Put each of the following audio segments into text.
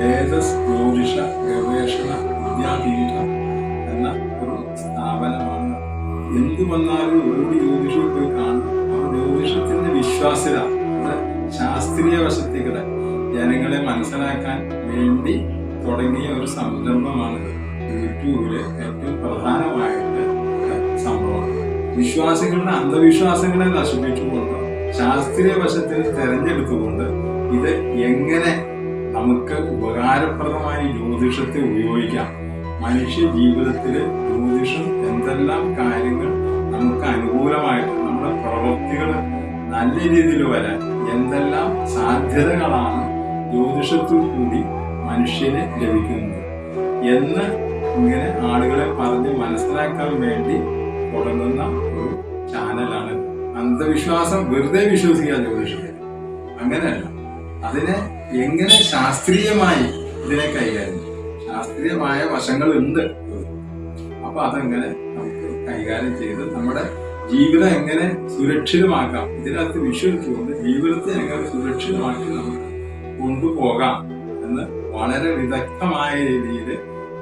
വേദസ് ജ്യോതിഷ ഗവേഷണ വിദ്യാപീഠം എന്ന ഒരു സ്ഥാപനമാണ്. എന്തു വന്നാലും ഓടി ജ്യോതിഷത്തിൽ പോയി കാണും. ആ ജ്യോതിഷത്തിന്റെ വിശ്വാസ്യത, ശാസ്ത്രീയ വശത്തിലൂടെ ജനങ്ങളെ മനസ്സിലാക്കാൻ വേണ്ടി തുടങ്ങിയ ഒരു സംരംഭമാണിത്. യൂട്യൂബില് ഏറ്റവും പ്രധാനമായിട്ട് സംഭവമാണ്. വിശ്വാസികളുടെ അന്ധവിശ്വാസങ്ങളെ നശിപ്പിച്ചുകൊണ്ട് ശാസ്ത്രീയ വശത്തിൽ തെരഞ്ഞെടുത്തുകൊണ്ട് ഇത് എങ്ങനെ നമുക്ക് ഉപകാരപ്രദമായി ജ്യോതിഷത്തെ ഉപയോഗിക്കാം, മനുഷ്യ ജീവിതത്തിൽ ജ്യോതിഷം എന്തെല്ലാം കാര്യങ്ങൾ നമുക്ക് അനുകൂലമായിട്ട് നമ്മുടെ പ്രവൃത്തികൾ നല്ല രീതിയിൽ വരാൻ എന്തെല്ലാം സാധ്യതകളാണ് ജ്യോതിഷത്തിൽ കൂടി മനുഷ്യന് ലഭിക്കുന്നത് എന്ന് ഇങ്ങനെ ആളുകളെ പറഞ്ഞ് മനസ്സിലാക്കാൻ വേണ്ടി തുടങ്ങുന്ന ഒരു ചാനലാണ്. അന്ധവിശ്വാസം വെറുതെ വിശ്വസിക്കുക ജ്യോതിഷത്തെ അങ്ങനെയല്ല, അതിനെ എങ്ങനെ ശാസ്ത്രീയമായി ഇതിനെ കൈകാര്യം, ശാസ്ത്രീയമായ വശങ്ങളുണ്ട്. അപ്പൊ അതെങ്ങനെ നമുക്ക് കൈകാര്യം ചെയ്ത് നമ്മുടെ ജീവിതം എങ്ങനെ സുരക്ഷിതമാക്കാം, ഇതിനകത്ത് വിശ്വസിച്ചുകൊണ്ട് ജീവിതത്തെ എങ്ങനെ സുരക്ഷിതമാക്കി നമുക്ക് കൊണ്ടുപോകാം എന്ന് വളരെ വിദഗ്ധമായ രീതിയിൽ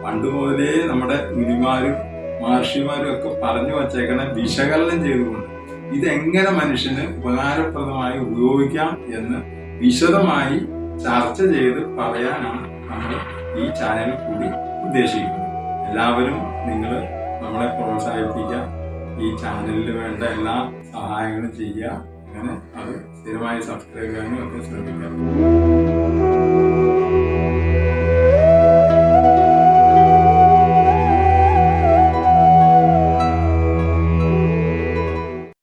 പണ്ട് മുതലേ നമ്മുടെ ഗുരുമാരും മഹർഷിമാരും ഒക്കെ പറഞ്ഞു വച്ചേക്കണ വിശകലനം ചെയ്തുകൊണ്ട് ഇതെങ്ങനെ മനുഷ്യന് ഉപകാരപ്രദമായി ഉപയോഗിക്കാം എന്ന് വിശദമായി ചർച്ച ചെയ്ത് പറയാനാണ് നമ്മൾ ഈ ചാനലിൽ കൂടി ഉദ്ദേശിക്കുന്നത്. എല്ലാവരും നിങ്ങൾ നമ്മളെ പ്രോത്സാഹിപ്പിക്കുക, ഈ ചാനലിൽ വേണ്ട എല്ലാ സഹായങ്ങളും ചെയ്യുക, അങ്ങനെ അത് സ്ഥിരമായി സബ്സ്ക്രൈബ് ചെയ്യാനും ഒക്കെ ശ്രമിക്കുക.